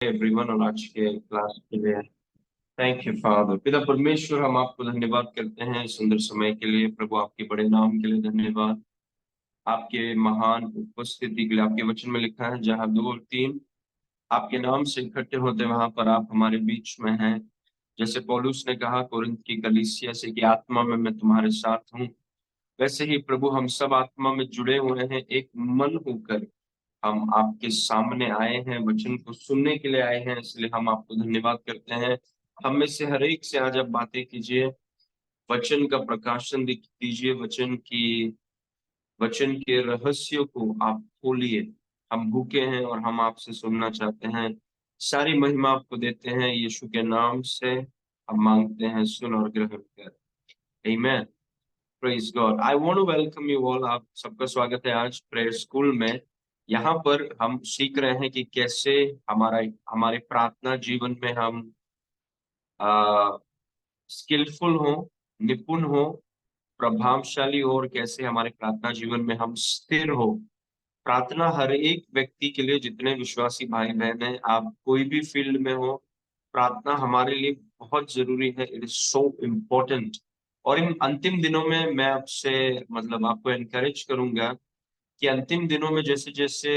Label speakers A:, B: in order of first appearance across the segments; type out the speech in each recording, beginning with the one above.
A: Everyone और आज के क्लास के लिए थैंक यू फादर। पिता परमेश्वर, हम आपको धन्यवाद करते हैं इस सुंदर समय के लिए। प्रभु, आपके बड़े नाम के लिए धन्यवाद, आपके महान उपस्थिति के लिए। आपके वचन में लिखा है, जहाँ दो और तीन आपके नाम से इकट्ठे होते वहां पर आप हमारे बीच में हैं। जैसे पौलुस ने कहा कोरिन्थ की कलीसिया से कि आत्मा में मैं तुम्हारे साथ हूँ, वैसे ही प्रभु हम सब आत्मा में जुड़े हुए हैं, एक मन होकर हम आपके सामने आए हैं, वचन को सुनने के लिए आए हैं। इसलिए हम आपको धन्यवाद करते हैं। हम में से हर एक से आज आप बातें कीजिए, वचन का प्रकाशन दीजिए, वचन के रहस्यों को आप खोलिए। हम भूखे हैं और हम आपसे सुनना चाहते हैं। सारी महिमा आपको देते हैं, यीशु के नाम से हम मांगते हैं, सुन और ग्रहण कर। आमीन। Praise God. I want to welcome you all. आप सबका स्वागत है आज प्रेयर स्कूल में। यहाँ पर हम सीख रहे हैं कि कैसे हमारे प्रार्थना जीवन में हम स्किलफुल हो, निपुण हो, प्रभावशाली हो, और कैसे हमारे प्रार्थना जीवन में हम स्थिर हो। प्रार्थना हर एक व्यक्ति के लिए, जितने विश्वासी भाई बहन हैं, आप कोई भी फील्ड में हो, प्रार्थना हमारे लिए बहुत जरूरी है। It is so important. और इन अंतिम दिनों में मैं आपसे आपको एनकरेज करूंगा कि अंतिम दिनों में जैसे जैसे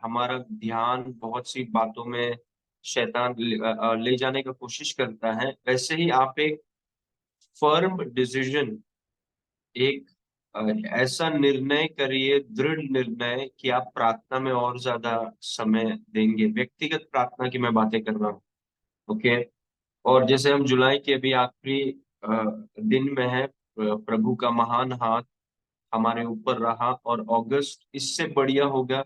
A: हमारा ध्यान बहुत सी बातों में शैतान ले जाने का कोशिश करता है, वैसे ही आप एक फर्म डिसीजन, एक अ, ऐसा निर्णय करिए, दृढ़ निर्णय, कि आप प्रार्थना में और ज्यादा समय देंगे। व्यक्तिगत प्रार्थना की मैं बातें कर रहा हूँ, ओके। और जैसे हम जुलाई के अभी आखिरी दिन में है, प्रभु का महान हाथ हमारे ऊपर रहा, और अगस्त इससे बढ़िया होगा,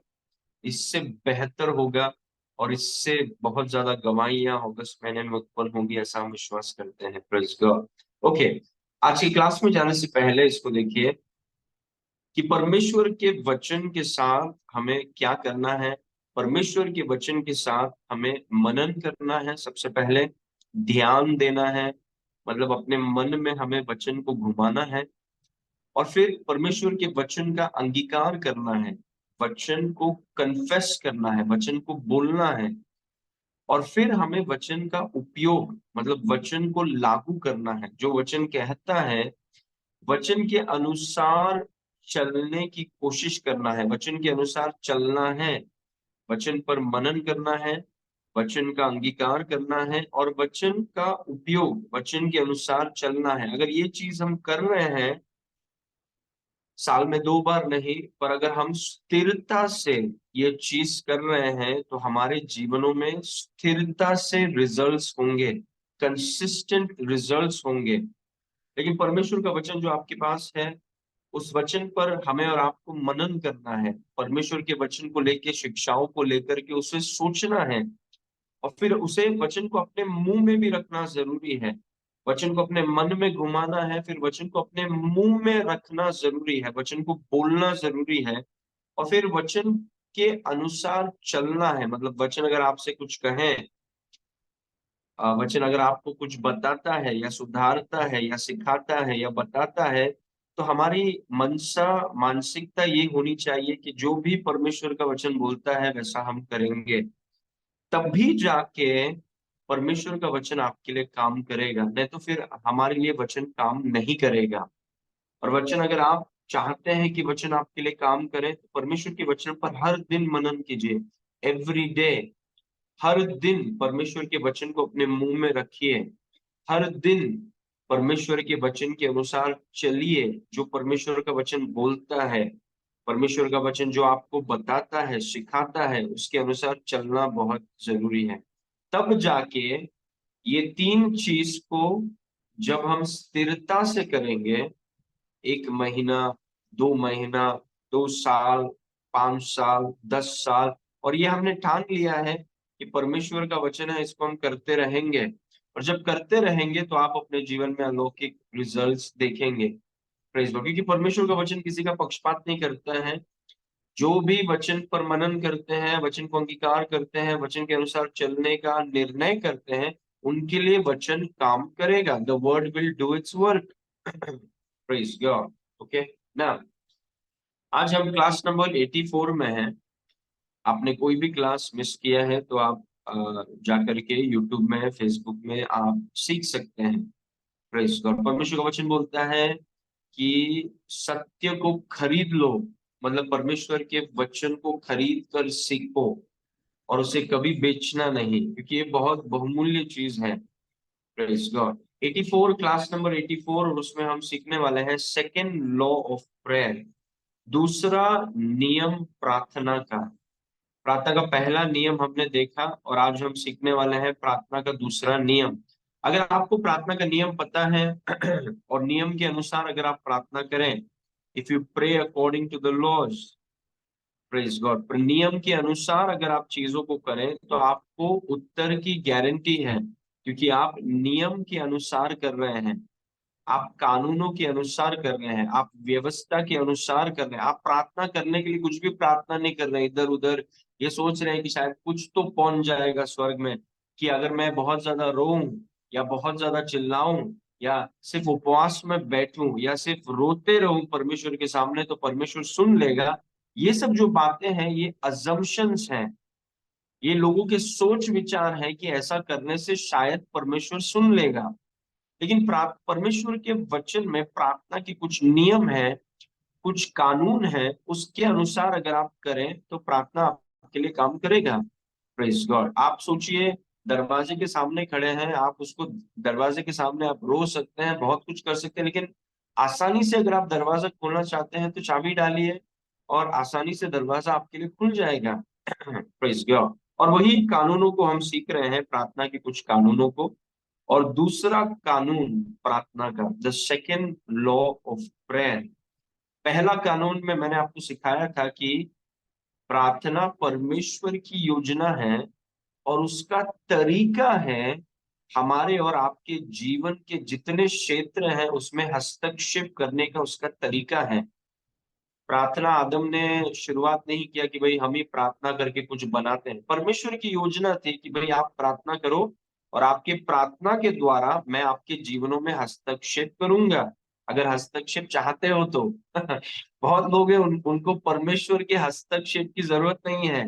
A: इससे बेहतर होगा, और इससे बहुत ज्यादा गवाहियां अगस्त महीने में उत्पन्न होंगी, ऐसा हम विश्वास करते हैं। Praise God. ओके, आज की क्लास में जाने से पहले इसको देखिए कि परमेश्वर के वचन के साथ हमें क्या करना है। परमेश्वर के वचन के साथ हमें मनन करना है, सबसे पहले ध्यान देना है, अपने मन में हमें वचन को घुमाना है। और फिर परमेश्वर के वचन का अंगीकार करना है, वचन को कन्फेस करना है, वचन को बोलना है। और फिर हमें वचन का उपयोग, वचन को लागू करना है। जो वचन कहता है, वचन के अनुसार चलने की कोशिश करना है, वचन के अनुसार चलना है, वचन पर मनन करना है, वचन का अंगीकार करना है, और वचन का उपयोग, वचन के अनुसार चलना है। अगर ये चीज हम कर रहे हैं, साल में 2 बार नहीं, पर अगर हम स्थिरता से ये चीज कर रहे हैं, तो हमारे जीवनों में स्थिरता से रिजल्ट्स होंगे, कंसिस्टेंट रिजल्ट्स होंगे। लेकिन परमेश्वर का वचन जो आपके पास है, उस वचन पर हमें और आपको मनन करना है। परमेश्वर के वचन को लेके, शिक्षाओं को लेकर के उसे सोचना है, और फिर उसे वचन को अपने मुंह में भी रखना जरूरी है। वचन को अपने मन में घुमाना है, फिर वचन को अपने मुंह में रखना जरूरी है, वचन को बोलना जरूरी है, और फिर वचन के अनुसार चलना है। वचन अगर आपसे कुछ कहे, वचन अगर आपको कुछ बताता है या सुधारता है या सिखाता है या बताता है, तो हमारी मनसा मानसिकता ये होनी चाहिए कि जो भी परमेश्वर का वचन बोलता है वैसा हम करेंगे। तभी जाके परमेश्वर का वचन आपके लिए काम करेगा, नहीं तो फिर हमारे लिए वचन काम नहीं करेगा। और वचन, अगर आप चाहते हैं कि वचन आपके लिए काम करे, तो परमेश्वर के वचन पर हर दिन मनन कीजिए। एवरी डे, हर दिन परमेश्वर के वचन को अपने मुंह में रखिए। हर दिन परमेश्वर के वचन के अनुसार चलिए। जो परमेश्वर का वचन बोलता है, परमेश्वर का वचन जो आपको बताता है, सिखाता है, उसके अनुसार चलना बहुत जरूरी है। तब जाके ये तीन चीज को जब हम स्थिरता से करेंगे, 1 महीना, 2 महीना, 2 साल, 5 साल, 10 साल, और ये हमने ठान लिया है कि परमेश्वर का वचन है, इसको हम करते रहेंगे। और जब करते रहेंगे तो आप अपने जीवन में अलौकिक रिजल्ट्स देखेंगे। Praise God. क्योंकि परमेश्वर का वचन किसी का पक्षपात नहीं करता है। जो भी वचन पर मनन करते हैं, वचन को अंगीकार करते हैं, वचन के अनुसार चलने का निर्णय करते हैं, उनके लिए वचन काम करेगा। The word will do it's work. Praise God. Okay ना, आज हम क्लास नंबर 84 में हैं। आपने कोई भी क्लास मिस किया है तो आप जाकर के यूट्यूब में, फेसबुक में आप सीख सकते हैं। Praise God. परमेश्वर का वचन बोलता है कि सत्य को खरीद लो, मतलब परमेश्वर के वचन को खरीद कर सीखो और उसे कभी बेचना नहीं, क्योंकि ये बहुत बहुमूल्य चीज है। Praise God. 84, क्लास नंबर 84, और उसमें हम सीखने वाले हैं सेकेंड लॉ ऑफ प्रेयर, दूसरा नियम प्रार्थना का। प्रार्थना का पहला नियम हमने देखा और आज हम सीखने वाले हैं प्रार्थना का दूसरा नियम। अगर आपको प्रार्थना का नियम पता है और नियम के अनुसार अगर आप प्रार्थना करें, if you pray according to the laws, praise God, पर नियम के अनुसार अगर आप चीजों को करें तो आपको उत्तर की गारंटी है, क्योंकि आप नियम के अनुसार कर रहे हैं, आप कानूनों के अनुसार कर रहे हैं, आप व्यवस्था के अनुसार कर रहे हैं। आप प्रार्थना करने के लिए कुछ भी प्रार्थना नहीं कर रहे हैं इधर उधर, ये सोच रहे हैं कि शायद कुछ तो पहुंच जाएगा स्वर्ग में, कि अगर मैं बहुत ज्यादा रोऊं या बहुत ज्यादा चिल्लाऊं या सिर्फ उपवास में बैठूं या सिर्फ रोते रहूं परमेश्वर के सामने तो परमेश्वर सुन लेगा। ये सब जो बातें हैं ये अजम्पशंस हैं, ये लोगों के सोच विचार है कि ऐसा करने से शायद परमेश्वर सुन लेगा। लेकिन परमेश्वर के वचन में प्रार्थना के कुछ नियम है, कुछ कानून है, उसके अनुसार अगर आप करें तो प्रार्थना आपके लिए काम करेगा। Praise God. आप सोचिए, दरवाजे के सामने खड़े हैं, आप उसको, दरवाजे के सामने आप रो सकते हैं, बहुत कुछ कर सकते हैं, लेकिन आसानी से अगर आप दरवाजा खोलना चाहते हैं तो चाबी डालिए और आसानी से दरवाजा आपके लिए खुल जाएगा। Praise God. और वही कानूनों को हम सीख रहे हैं, प्रार्थना के कुछ कानूनों को। और दूसरा कानून प्रार्थना का, the second law of prayer. पहला कानून में मैंने आपको सिखाया था कि प्रार्थना परमेश्वर की योजना है और उसका तरीका है हमारे और आपके जीवन के जितने क्षेत्र हैं उसमें हस्तक्षेप करने का उसका तरीका है। प्रार्थना आदम ने शुरुआत नहीं किया कि भाई हम ही प्रार्थना करके कुछ बनाते हैं। परमेश्वर की योजना थी कि भाई आप प्रार्थना करो और आपके प्रार्थना के द्वारा मैं आपके जीवनों में हस्तक्षेप करूंगा, अगर हस्तक्षेप चाहते हो तो। बहुत लोग हैं उनको परमेश्वर के हस्तक्षेप की जरूरत नहीं है,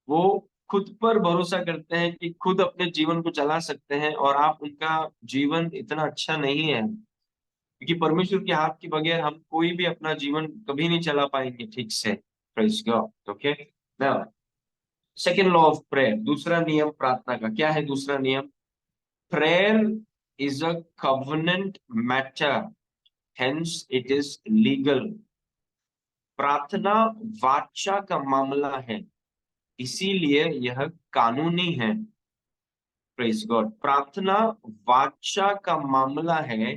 A: वो खुद पर भरोसा करते हैं कि खुद अपने जीवन को चला सकते हैं, और आप उनका जीवन इतना अच्छा नहीं है, क्योंकि परमेश्वर के हाथ के बगैर हम कोई भी अपना जीवन कभी नहीं चला पाएंगे ठीक से। Praise God. Okay. Now second law of prayer, दूसरा नियम प्रार्थना का क्या है? दूसरा नियम, prayer is a covenant matter, hence it is legal. प्रार्थना वाचा का मामला है, इसीलिए यह कानूनी है। Praise God. प्रार्थना वाचा का मामला है,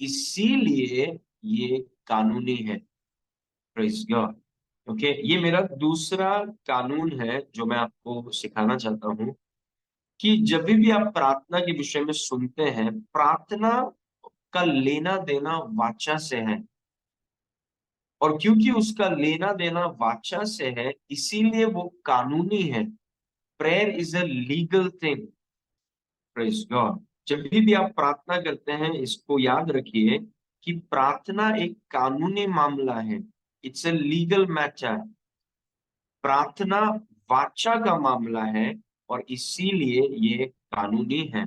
A: इसीलिए ये कानूनी है। Praise God. ओके, ये मेरा दूसरा कानून है जो मैं आपको सिखाना चाहता हूँ, कि जब भी आप प्रार्थना के विषय में सुनते हैं, प्रार्थना का लेना देना वाचा से है, और क्योंकि उसका लेना देना वाचा से है इसीलिए वो कानूनी है। Prayer is a legal thing. Praise God. जब भी आप प्रार्थना करते हैं इसको याद रखिए कि प्रार्थना एक कानूनी मामला है, इट्स अ लीगल मैटर। प्रार्थना वाचा का मामला है और इसीलिए ये कानूनी है।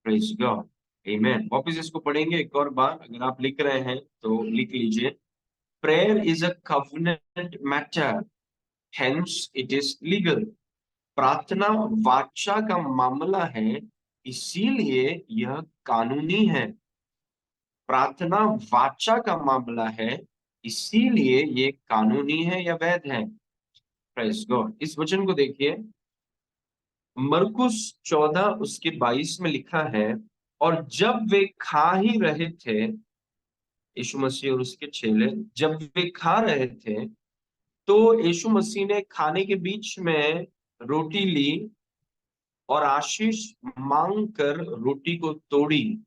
A: Praise God. आमेन। वापस इसको पढ़ेंगे एक और बार, अगर आप लिख रहे हैं तो लिख लीजिए। Prayer is a covenant matter, hence it is legal. प्रार्थना वाचा का मामला है, इसीलिए यह कानूनी है। प्रार्थना वाचा का मामला है, इसीलिए ये कानूनी है या वैध है। Praise God. इस वचन को देखिए, मरकुस 14 उसके 22 में लिखा है, और जब वे खा ही रहे थे, यीशु मसीह और उसके चेले जब वे खा रहे थे, तो यीशु मसीह ने खाने के बीच में रोटी ली और आशीष मांग कर रोटी को तोड़ी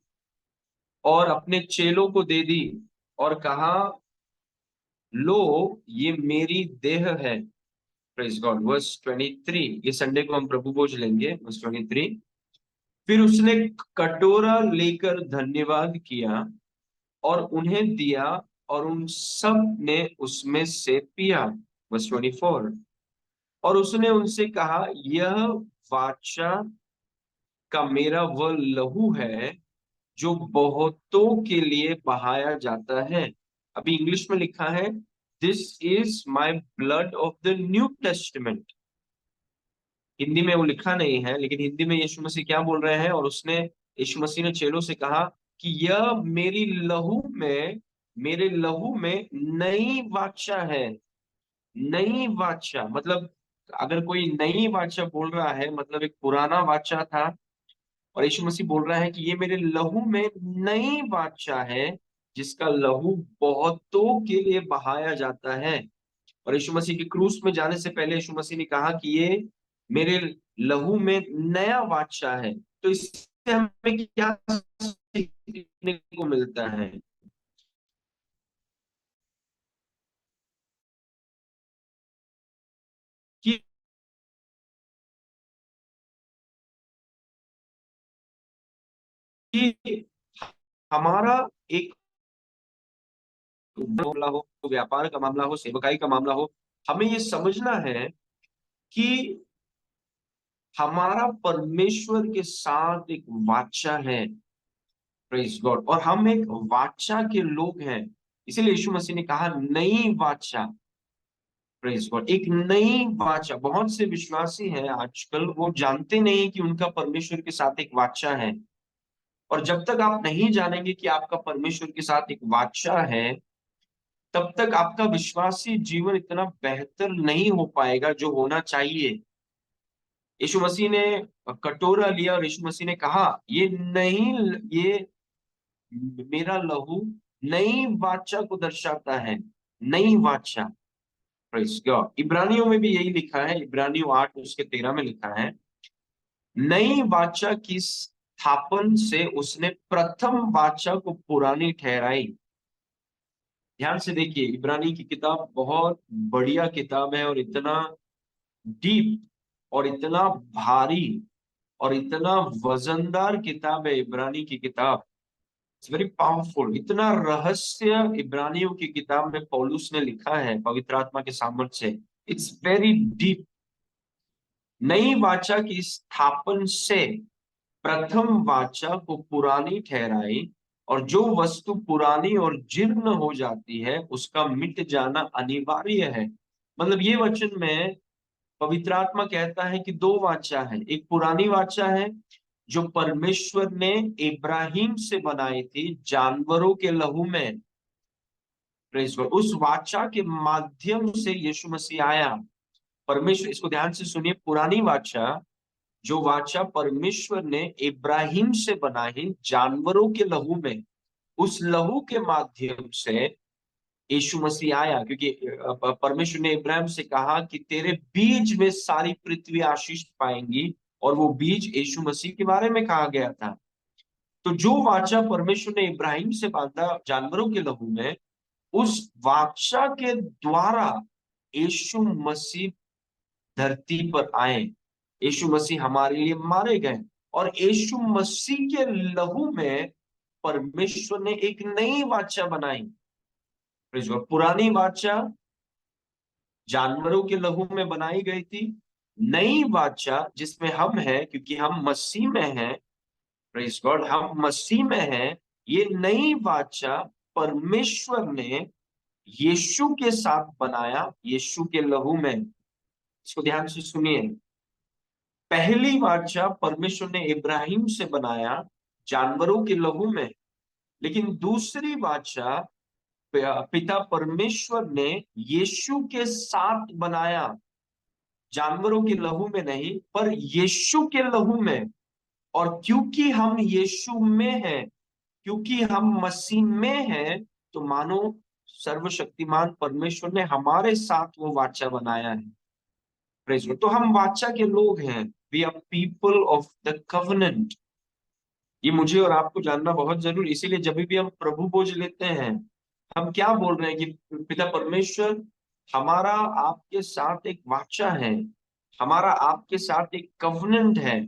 A: और अपने चेलों को दे दी और कहा, लो ये मेरी देह है। Praise God. वर्स 23, ये संडे को हम प्रभु भोज लेंगे। वर्स 23, फिर उसने कटोरा लेकर धन्यवाद किया और उन्हें दिया और उन सब ने उसमें से पिया। वर्स 24, और उसने उनसे कहा, यह वाचा का मेरा वह लहू है जो बहुतों के लिए बहाया जाता है। अभी इंग्लिश में लिखा है, this is my blood of the new testament. Hindi में वो लिखा नहीं है, लेकिन हिंदी में यीशु मसीह क्या बोल रहे हैं, और उसने यीशु मसीह ने चेलों से कहा कि यह मेरे लहू में नई वाचा है। नई वाचा मतलब, अगर कोई नई वाचा बोल रहा है मतलब एक पुराना वाचा था, और यीशु मसीह बोल रहा है कि ये मेरे लहू में नई वाचा है, जिसका लहू बहुतों के लिए बहाया जाता है। और यीशु मसीह के क्रूस में जाने से पहले यीशु मसीह ने कहा कि ये मेरे लहू में नया वाचा है। तो इससे हमें क्या सीखने को मिलता है? कि कि हमारा एक मामला हो, व्यापार का मामला हो, सेवकाई का मामला हो, हमें ये समझना है कि हमारा परमेश्वर के साथ एक वाचा है। Praise God. और हम एक वाचा के लोग हैं, इसीलिए यीशु मसीह ने कहा नई वाचा। Praise God. एक नई वाचा। बहुत से विश्वासी हैं आजकल, वो जानते नहीं कि उनका परमेश्वर के साथ एक वाचा है। और जब तक आप नहीं जानेंगे कि आपका परमेश्वर के साथ एक वाचा है, तब तक आपका विश्वासी जीवन इतना बेहतर नहीं हो पाएगा जो होना चाहिए। यीशु मसीह ने कटोरा लिया और यीशु मसीह ने कहा, ये मेरा लहू नई वाचा को दर्शाता है। नई वाचा। Praise God. इब्रानियों में भी यही लिखा है, इब्रानियों 8 उसके 13 में लिखा है, नई वाचा की स्थापन से उसने प्रथम वाचा को पुरानी ठहराई। ध्यान से देखिए, इब्रानी की किताब बहुत बढ़िया किताब है, और इतना डीप और इतना भारी और इतना वजनदार किताब है इब्रानी की किताब। It's very powerful. इतना रहस्य इब्रानियों की किताब में पौलुस ने लिखा है पवित्र आत्मा के सामर्थ्य से। It's very deep. नई वाचा की स्थापन से प्रथम वाचा को पुरानी ठहराई, और जो वस्तु पुरानी और जीर्ण हो जाती है उसका मिट जाना अनिवार्य है। मतलब ये वचन में पवित्र आत्मा कहता है कि दो वाचा है। एक पुरानी वाचा है जो परमेश्वर ने इब्राहिम से बनाई थी जानवरों के लहू में। Praise God. उस वाचा के माध्यम से यीशु मसीह आया। परमेश्वर, इसको ध्यान से सुनिए, पुरानी वाचा, जो वाचा परमेश्वर ने इब्राहिम से बनाई जानवरों के लहू में, उस लहू के माध्यम से यीशु मसीह आया। क्योंकि परमेश्वर ने इब्राहिम से कहा कि तेरे बीज में सारी पृथ्वी आशीष पाएंगी, और वो बीज यीशु मसीह के बारे में कहा गया था। तो जो वाचा परमेश्वर ने इब्राहिम से बांधा जानवरों के लहू में, उस वाचा के द्वारा यीशु मसीह धरती पर आए। यीशु मसीह हमारे लिए मारे गए, और यीशु मसीह के लहू में परमेश्वर ने एक नई वाचा बनाई। पुरानी वाचा जानवरों के लहू में बनाई गई थी। नई वाचा जिसमें हम हैं, क्योंकि हम मसीह में हैं, प्रेज गॉड, हम मसीह में हैं, ये नई वाचा परमेश्वर ने यीशु के साथ बनाया, यीशु के लहू में। इसको ध्यान से सुनिए। पहली वाचा परमेश्वर ने इब्राहिम से बनाया जानवरों के लहू में, लेकिन दूसरी वाचा पिता परमेश्वर ने यीशु के साथ बनाया, जानवरों के लहू में नहीं, पर यीशु के लहू में। और क्योंकि हम यीशु में हैं, क्योंकि हम मसीह में हैं, तो मानो सर्वशक्तिमान परमेश्वर ने हमारे साथ वो वाचा बनाया है। Praise God. तो हम वाचा के लोग हैं। We are people of the covenant. ये मुझे और आपको जानना बहुत जरूरी। इसीलिए जब भी हम प्रभु भोज लेते हैं, हम क्या बोल रहे हैं कि पिता परमेश्वर, हमारा आपके साथ एक वाचा है, हमारा आपके साथ एक कवनेंट है,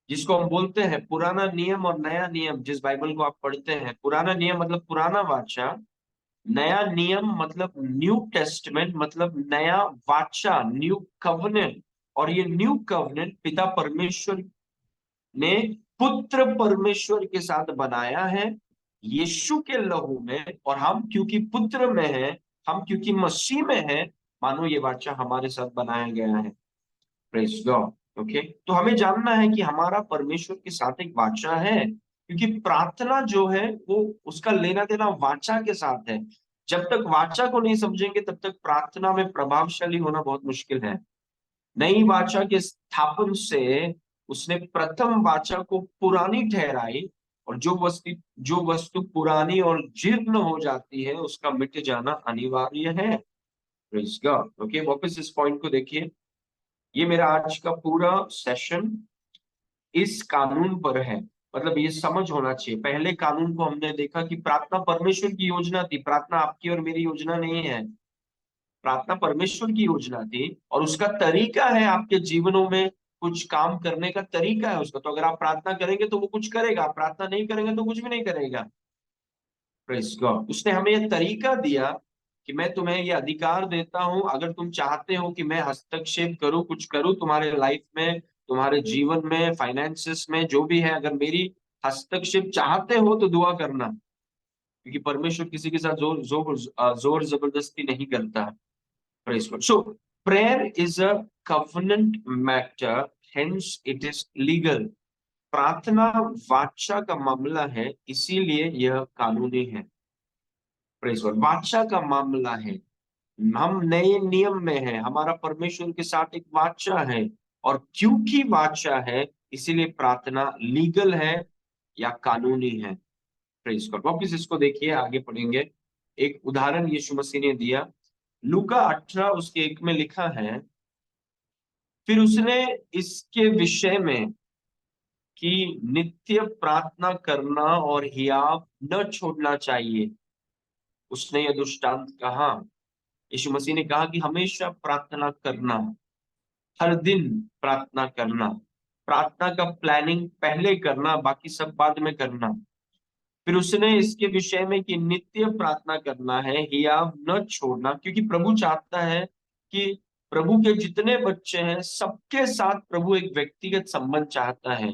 A: जिसको हम बोलते हैं पुराना नियम और नया नियम। जिस बाइबल को आप पढ़ते हैं, पुराना नियम मतलब पुराना वाचा, नया नियम मतलब न्यू टेस्टमेंट, मतलब नया वाचा, न्यू कवनेंट। और ये न्यू कवनेंट पिता परमेश्वर ने पुत्र परमेश्वर के साथ बनाया है यीशु के लहू में, और हम क्योंकि पुत्र में हैं, हम क्योंकि मसीह में हैं, मानो ये वाचा हमारे साथ बनाया गया है। Praise God. ओके, तो हमें जानना है कि हमारा परमेश्वर के साथ एक वाचा है, क्योंकि प्रार्थना जो है वो उसका लेना देना वाचा के साथ है। जब तक वाचा को नहीं समझेंगे तब तक प्रार्थना में प्रभावशाली होना बहुत मुश्किल है। नई वाचा के स्थापन से उसने प्रथम वाचा को पुरानी ठहराई, और जो वस्तु पुरानी और जीर्ण हो जाती है उसका मिट जाना अनिवार्य है। Praise God. ओके, वापस इस पॉइंट को देखिए। ये मेरा आज का पूरा सेशन इस कानून पर है, मतलब ये समझ होना चाहिए। पहले कानून को हमने देखा कि प्रार्थना परमेश्वर की योजना थी, प्रार्थना आपकी और मेरी योजना नहीं है। प्रार्थना परमेश्वर की योजना थी, और उसका तरीका है आपके जीवनों में कुछ काम करने का तरीका है उसका। तो अगर आप प्रार्थना करेंगे तो वो कुछ करेगा, आप प्रार्थना नहीं करेंगे तो कुछ भी नहीं करेगा। Praise God. उसने हमें ये तरीका दिया कि मैं तुम्हें ये अधिकार देता हूं, अगर तुम चाहते हो कि मैं हस्तक्षेप करूं, कुछ करूं तुम्हारे लाइफ में, तुम्हारे जीवन में, फाइनेंसिस में, जो भी है, अगर मेरी हस्तक्षेप चाहते हो तो दुआ करना, क्योंकि परमेश्वर किसी के साथ जोर जबरदस्ती नहीं करता। Praise God. So prayer is a covenant matter, hence it is legal. प्रार्थना वाचा का मामला है, इसीलिए यह कानूनी है। Praise God. वाचा का मामला है, हम नए नियम में हैं, हमारा परमेश्वर के साथ एक वाचा है, और क्योंकि वाचा है इसीलिए प्रार्थना लीगल है या कानूनी है। Praise God. वापिस इसको देखिए, आगे पढ़ेंगे। एक उदाहरण यीशु मसीह ने दिया, लूका 18 उसके 1 में लिखा है, फिर उसने इसके विषय में कि नित्य प्रार्थना करना और हियाव न छोड़ना चाहिए उसने यह दृष्टांत कहा। यीशु मसीह ने कहा कि हमेशा प्रार्थना करना, हर दिन प्रार्थना करना, प्रार्थना का प्लानिंग पहले करना, बाकी सब बाद में करना। फिर उसने इसके विषय में कि नित्य प्रार्थना करना है, हियाव न छोड़ना, क्योंकि प्रभु चाहता है कि प्रभु के जितने बच्चे हैं सबके साथ प्रभु एक व्यक्तिगत संबंध चाहता है।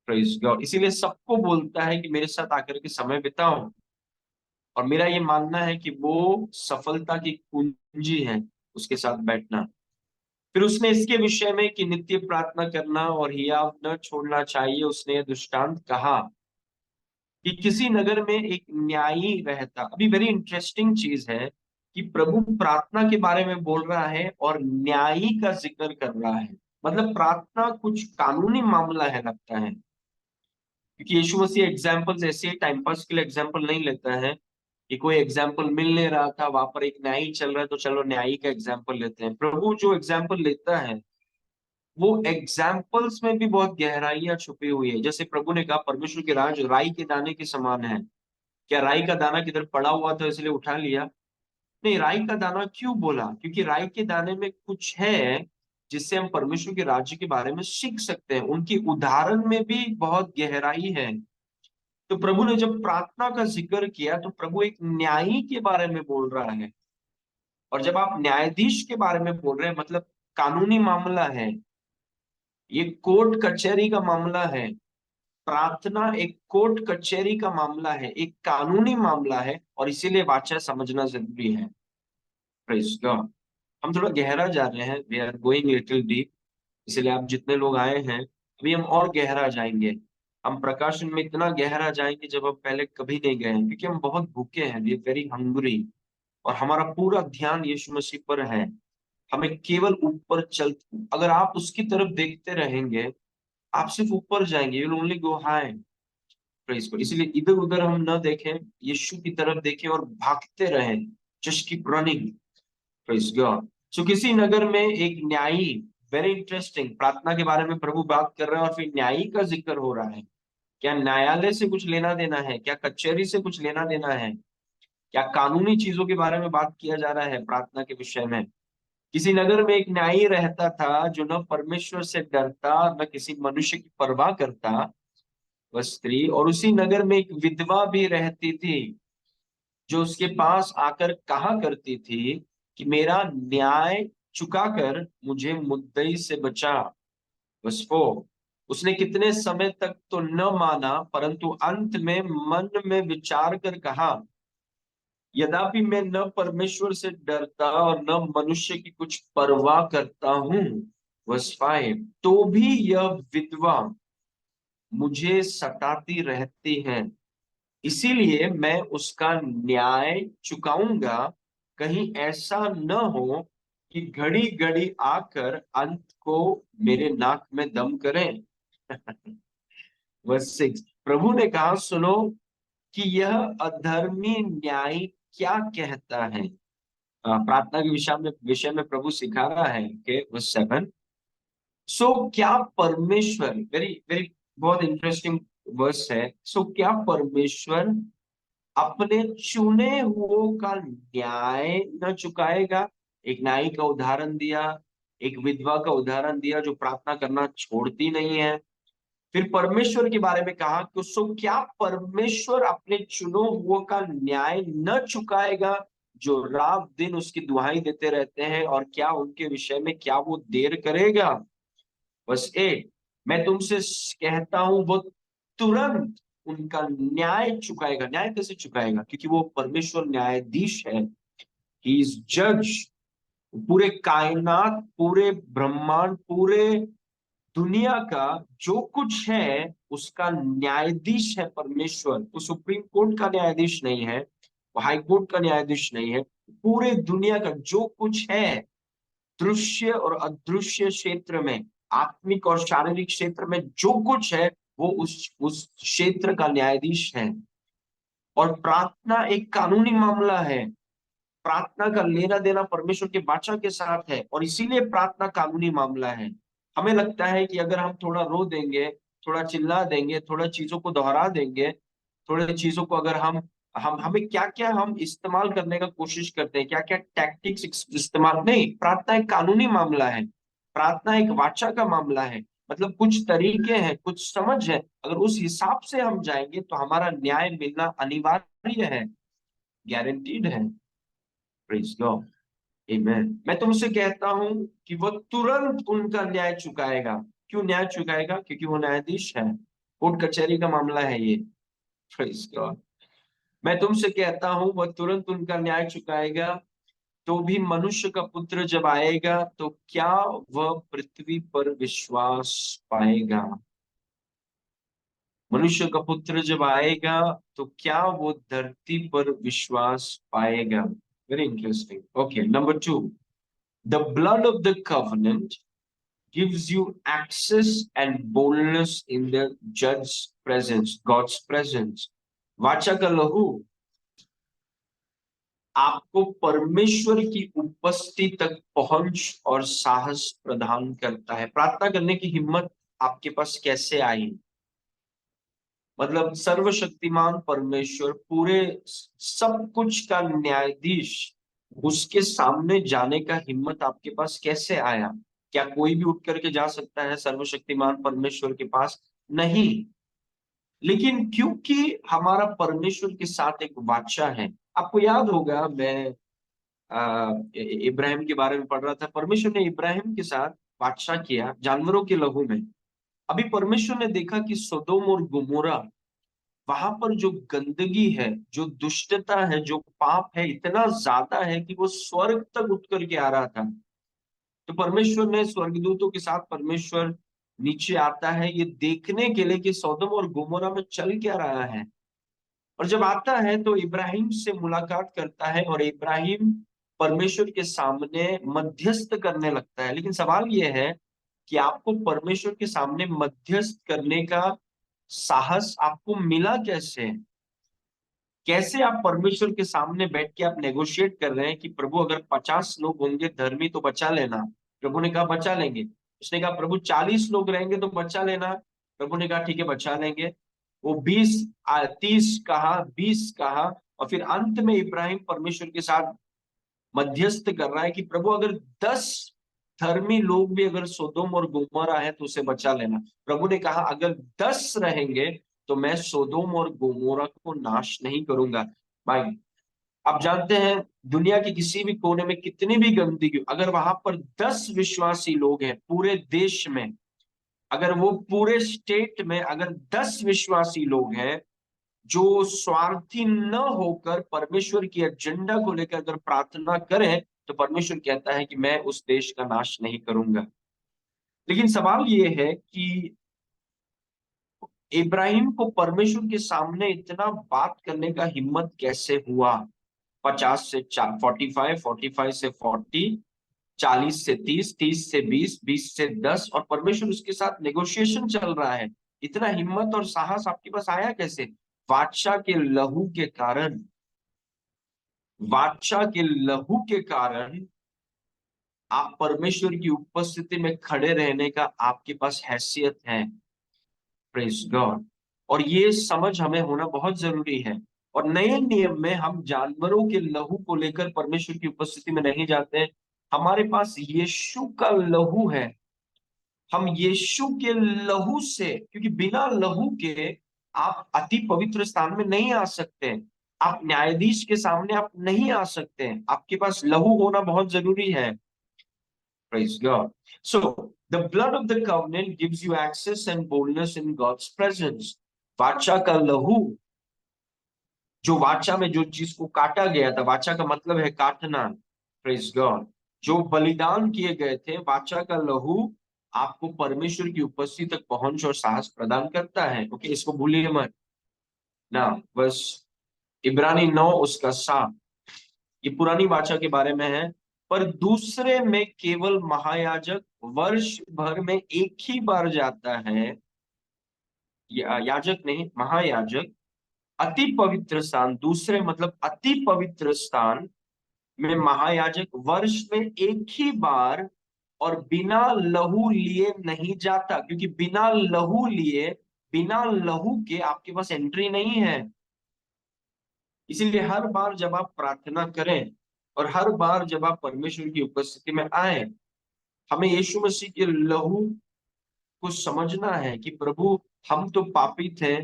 A: Praise God. इसीलिए सबको बोलता है कि मेरे साथ आकर के समय बिताओ, और मेरा ये मानना है कि वो सफलता की कुंजी है, उसके साथ बैठना। फिर उसने इसके विषय में कि नित्य प्रार्थना करना और हियाव न छोड़ना चाहिए, उसने ये दृष्टांत कहा कि किसी नगर में एक न्यायी रहता। अभी वेरी इंटरेस्टिंग चीज है कि प्रभु प्रार्थना के बारे में बोल रहा है और न्यायी का जिक्र कर रहा है, मतलब प्रार्थना कुछ कानूनी मामला है लगता है, क्योंकि यीशु मसीह एग्जाम्पल्स ऐसे टाइम पास के लिए एग्जाम्पल नहीं लेता है कि कोई एग्जाम्पल मिल नहीं रहा था, वहां पर एक न्यायी चल रहा है तो चलो न्यायी का एग्जाम्पल लेते हैं। प्रभु जो एग्जाम्पल लेता है वो एग्जाम्पल्स में भी बहुत गहराइयां छुपी हुई है। जैसे प्रभु ने कहा परमेश्वर के राज राई के दाने के समान है। क्या राई का दाना किधर पड़ा हुआ था इसलिए उठा लिया? नहीं, राई का दाना क्यों बोला? क्योंकि राई के दाने में कुछ है जिससे हम परमेश्वर के राज्य के बारे में सीख सकते हैं, उनकी उदाहरण में भी बहुत गहराई है। तो प्रभु ने जब प्रार्थना का जिक्र किया तो प्रभु एक न्यायी के बारे में बोल रहा है, और जब आप न्यायाधीश के बारे में बोल रहे हैं मतलब कानूनी मामला है, ये कोर्ट कचहरी का मामला है। प्रार्थना एक कोर्ट कचहरी का मामला है, एक कानूनी मामला है, और इसीलिए वाचा समझना जरूरी है। Praise God. हम थोड़ा गहरा जा रहे हैं, we are going little deep, इसलिए आप जितने लोग आए हैं अभी हम और गहरा जाएंगे। हम प्रकाशन में इतना गहरा जाएंगे जब हम पहले कभी नहीं गए हैं, क्योंकि हम बहुत भूखे हैं, वी आर वेरी हंग्री, और हमारा पूरा ध्यान यीशु मसीह पर है। हमें केवल ऊपर चल, अगर आप उसकी तरफ देखते रहेंगे आप सिर्फ ऊपर जाएंगे, you will only go high. Praise God. इसलिए इधर उधर हम न देखें, यीशु की तरफ देखें और भागते रहें, just keep running. Praise God. So किसी नगर में एक न्यायी, वेरी इंटरेस्टिंग, प्रार्थना के बारे में प्रभु बात कर रहे हैं और फिर न्यायी का जिक्र हो रहा है। क्या न्यायालय से कुछ लेना देना है? क्या कचहरी से कुछ लेना देना है? क्या कानूनी चीजों के बारे में बात किया जा रहा है प्रार्थना के विषय में? किसी नगर में एक न्यायी रहता था जो न परमेश्वर से डरता न किसी मनुष्य की परवाह करता, वह स्त्री, और उसी नगर में एक विधवा भी रहती थी जो उसके पास आकर कहा करती थी कि मेरा न्याय चुकाकर मुझे मुद्दई से बचा। बस 4, उसने कितने समय तक तो न माना, परंतु अंत में मन में विचार कर कहा, यद्यपि मैं न परमेश्वर से डरता और न मनुष्य की कुछ परवाह करता हूं। वर्स 5, तो भी यह विधवा मुझे सताती रहती है, इसीलिए मैं उसका न्याय चुकाऊंगा, कहीं ऐसा न हो कि घड़ी घड़ी आकर अंत को मेरे नाक में दम करें। वर्स 6, प्रभु ने कहा, सुनो कि यह अधर्मी न्याय क्या कहता है। प्रार्थना के विषय में प्रभु सिखा रहा है कि वर्स 7, सो क्या परमेश्वर, वेरी वेरी बहुत इंटरेस्टिंग वर्स है, सो क्या परमेश्वर अपने चुने हुओं का न्याय न चुकाएगा। एक नाई का उदाहरण दिया, एक विधवा का उदाहरण दिया जो प्रार्थना करना छोड़ती नहीं है। फिर परमेश्वर के बारे में कहा कि सो क्या परमेश्वर अपने चुनो हुओं का न्याय न चुकाएगा जो रात दिन उसकी दुहाई देते रहते हैं, और क्या उनके विषय में क्या वो देर करेगा। बस 8, मैं तुमसे कहता हूं वो तुरंत उनका न्याय चुकाएगा। न्याय कैसे चुकाएगा? क्योंकि वो परमेश्वर न्यायाधीश है, ही इज जज। पूरे कायनात, पूरे ब्रह्मांड, पूरे दुनिया का जो कुछ है उसका न्यायाधीश है परमेश्वर। वो सुप्रीम कोर्ट का न्यायाधीश नहीं है, वो हाई कोर्ट का न्यायाधीश नहीं है। पूरे दुनिया का जो कुछ है, दृश्य और अदृश्य क्षेत्र में, आत्मिक और शारीरिक क्षेत्र में जो कुछ है, वो उस क्षेत्र का न्यायाधीश है। और प्रार्थना एक कानूनी मामला है। प्रार्थना का लेना देना परमेश्वर के वाचा के साथ है, और इसीलिए प्रार्थना कानूनी मामला है। हमें लगता है कि अगर हम थोड़ा रो देंगे, थोड़ा चिल्ला देंगे, थोड़ा चीजों को दोहरा देंगे, थोड़े चीजों को अगर हम हमें क्या क्या हम इस्तेमाल करने का कोशिश करते हैं, क्या क्या टैक्टिक्स इस्तेमाल, नहीं, प्रार्थना एक कानूनी मामला है। प्रार्थना एक वाचा का मामला है। मतलब कुछ तरीके हैं, कुछ समझ है, अगर उस हिसाब से हम जाएंगे तो हमारा न्याय मिलना अनिवार्य है, गारंटीड है। प्रेज गॉड, आमेन। मैं तुमसे कहता हूं कि वह तुरंत उनका न्याय चुकाएगा। क्यों न्याय चुकाएगा? क्योंकि वो न्यायाधीश है, कोर्ट कचहरी का मामला है ये। Praise God. मैं तुमसे कहता हूं वह तुरंत उनका न्याय चुकाएगा। तो भी मनुष्य का पुत्र जब आएगा तो क्या वह पृथ्वी पर विश्वास पाएगा? मनुष्य का पुत्र जब आएगा तो क्या वो धरती पर विश्वास पाएगा? Very interesting. Okay, number 2, the blood of the covenant gives you access and boldness in the judge's presence, God's presence. वाचा का लहू आपको परमेश्वर की उपस्थिति तक पहुंच और साहस प्रदान करता है। प्रार्थना करने की हिम्मत आपके पास कैसे आई? मतलब सर्वशक्तिमान परमेश्वर, पूरे सब कुछ का न्यायाधीश, उसके सामने जाने का हिम्मत आपके पास कैसे आया? क्या कोई भी उठ करके जा सकता है सर्वशक्तिमान परमेश्वर के पास? नहीं। लेकिन क्योंकि हमारा परमेश्वर के साथ एक वाचा है। आपको याद होगा, मैं इब्राहिम के बारे में पढ़ रहा था। परमेश्वर ने इब्राहिम के साथ वाचा किया जानवरों के लहू में। अभी परमेश्वर ने देखा कि सोदोम और गुमोरा, वहां पर जो गंदगी है, जो दुष्टता है, जो पाप है, इतना ज्यादा है कि वो स्वर्ग तक उठ करके आ रहा था। तो परमेश्वर ने स्वर्गदूतों के साथ, परमेश्वर नीचे आता है ये देखने के लिए कि सौदम और गोमोरा में चल क्या रहा है। और जब आता है तो इब्राहिम से मुलाकात करता है, और इब्राहिम परमेश्वर के सामने मध्यस्थ करने लगता है। लेकिन सवाल यह है कि आपको परमेश्वर के सामने मध्यस्थ करने का साहस आपको मिला कैसे? कैसे आप परमेश्वर के सामने बैठ के आप नेगोशिएट कर रहे हैं कि प्रभु अगर 50 लोग होंगे धर्मी तो बचा लेना। प्रभु ने कहा बचा लेंगे। उसने कहा प्रभु 40 लोग रहेंगे तो बचा लेना। प्रभु ने कहा ठीक है बचा लेंगे। वो 20, 30 कहा, 20 कहा, और फिर अंत में इब्राहिम परमेश्वर के साथ मध्यस्थ कर रहा है कि प्रभु अगर 10 धर्मी लोग भी अगर सोदोम और गोमोरा है तो उसे बचा लेना। प्रभु ने कहा अगर 10 रहेंगे तो मैं सोदोम और गोमोरा को नाश नहीं करूंगा। भाई, आप जानते हैं दुनिया के किसी भी कोने में कितनी भी गंदगी हो, अगर वहां पर 10 विश्वासी लोग हैं पूरे देश में, अगर वो पूरे स्टेट में अगर 10 विश्वासी लोग हैं जो स्वार्थी न होकर परमेश्वर की एजेंडा को लेकर अगर प्रार्थना करें, तो परमेश्वर कहता है कि मैं उस देश का नाश नहीं करूंगा। लेकिन सवाल ये है कि इब्राहिम को परमेश्वर के सामने इतना बात करने का हिम्मत कैसे हुआ? 50 से 45, 45 से 40, 40 से 30, 30 से 20, 20 से 10, और परमेश्वर उसके साथ नेगोशिएशन चल रहा है। इतना हिम्मत और साहस आपके पास आया कैसे? बादशाह के लहू के कारण। बादशाह के लहू के कारण आप परमेश्वर की उपस्थिति में खड़े रहने का आपके पास हैसियत है। Praise God. और ये समझ हमें होना बहुत जरूरी है। और नए नियम में हम जानवरों के लहू को लेकर परमेश्वर की उपस्थिति में नहीं जाते हैं। हमारे पास यीशु का लहू है। हम यीशु के लहू से, क्योंकि बिना लहू के आप अति पवित्र स्थान में नहीं आ सकते। आप न्यायाधीश के सामने आप नहीं आ सकते। आपके पास लहू होना बहुत जरूरी है। Praise God. So, the blood of the covenant gives you access and boldness in God's presence. वाचा का लहू, जो वाचा में जो चीज को काटा गया था, वाचा का मतलब है काटना। Praise God. जो बलिदान किए गए थे, वाचा का लहू आपको परमेश्वर की उपस्थिति तक पहुंच और साहस प्रदान करता है। ओके, इसको भूलिए मत ना। बस इब्रानी 9 उसका 7, ये पुरानी वाचा के बारे में है। पर दूसरे में केवल महायाजक वर्ष भर में एक ही बार जाता है। याजक नहीं, महायाजक। अति पवित्र स्थान, दूसरे मतलब अति पवित्र स्थान में महायाजक वर्ष में एक ही बार और बिना लहू लिए नहीं जाता, क्योंकि बिना लहू लिए, बिना लहू के आपके पास एंट्री नहीं है। इसीलिए हर बार जब आप प्रार्थना करें और हर बार जब आप परमेश्वर की उपस्थिति में आए, हमें यीशु मसीह के लहू को समझना है कि प्रभु, हम तो पापी थे,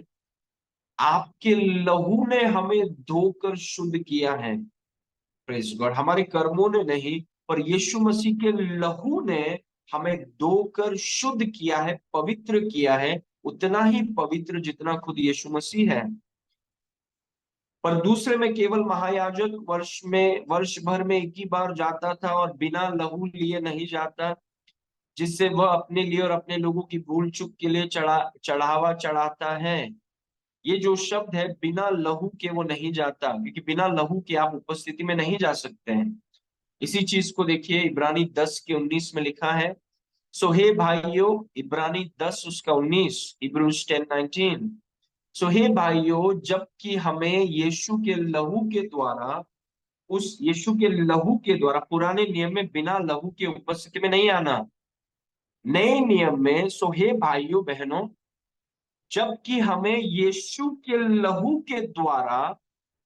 A: आपके लहू ने हमें धोकर शुद्ध किया है। Praise God. हमारे कर्मों ने नहीं, पर यीशु मसीह के लहू ने हमें धोकर शुद्ध किया है, पवित्र किया है, उतना ही पवित्र जितना खुद यीशु मसीह है। पर दूसरे में केवल महायाजक वर्ष भर में एक ही बार जाता था और बिना लहू लिए नहीं जाता, जिससे वह अपने लिए और अपने लोगों की भूल चूक के लिए चढ़ावा चढ़ाता है। ये जो शब्द है बिना लहू के वो नहीं जाता, क्योंकि बिना लहू के आप उपस्थिति में नहीं जा सकते हैं। इसी चीज को देखिए, इब्रानी 10 के 19 में लिखा है। सो हे भाइयों, इब्रानी 10 उसका 19, इब्रूज 10:19। सो हे भाइयों, जबकि हमें यीशु के लहू के द्वारा, उस यीशु के लहू के द्वारा, पुराने नियम में बिना लहू के उपस्थिति में नहीं आना, नए नियम में, सो हे भाइयों बहनों, जबकि हमें यीशु के लहू के द्वारा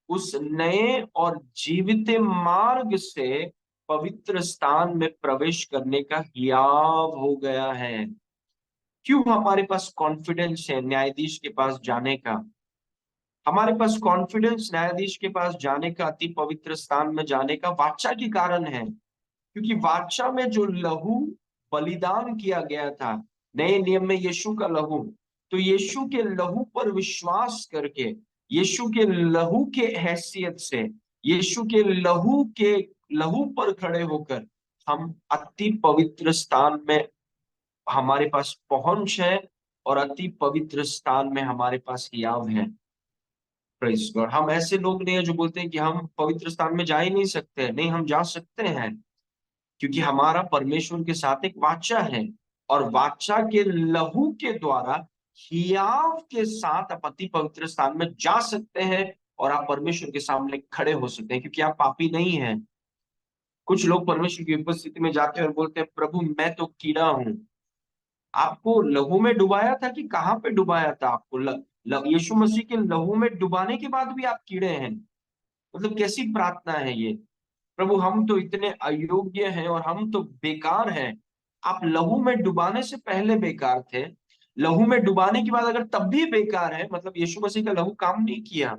A: उस नए और जीवित मार्ग से पवित्र स्थान में प्रवेश करने का हियाव हो गया है। क्यों हमारे पास कॉन्फिडेंस है न्यायाधीश के पास जाने का? हमारे पास कॉन्फिडेंस न्यायाधीश के पास जाने का, अति पवित्र स्थान में जाने का वाचा के कारण है। क्योंकि वाचा में जो लहू बलिदान किया गया था, नए नियम में यीशु का लहू, तो यीशु के लहू पर विश्वास करके, यीशु के लहू के हैसियत से, यीशु के लहू पर खड़े होकर हम अति पवित्र स्थान में हमारे पास पहुंच है, और अति पवित्र स्थान में हमारे पास हियाव है। Praise God. हम ऐसे लोग नहीं है जो बोलते हैं कि हम पवित्र स्थान में जा ही नहीं सकते। नहीं, हम जा सकते हैं, क्योंकि हमारा परमेश्वर के साथ एक वाचा है, और वाचा के लहू के द्वारा हियाव के साथ आप अति पवित्र स्थान में जा सकते हैं, और आप परमेश्वर के सामने खड़े हो सकते हैं, क्योंकि आप पापी नहीं हैं। कुछ लोग परमेश्वर की उपस्थिति में जाते हैं और बोलते हैं, प्रभु मैं तो कीड़ा हूं। आपको लहू में डुबाया था कि कहाँ पे डुबाया था आपको? यीशु मसीह के लहू में डुबाने के बाद भी आप कीड़े हैं? मतलब कैसी प्रार्थना है ये? प्रभु हम तो इतने अयोग्य हैं और हम तो बेकार हैं। आप लहू में डुबाने से पहले बेकार थे, लहू में डुबाने के बाद अगर तब भी बेकार है, मतलब यीशु मसीह का लहू काम नहीं किया।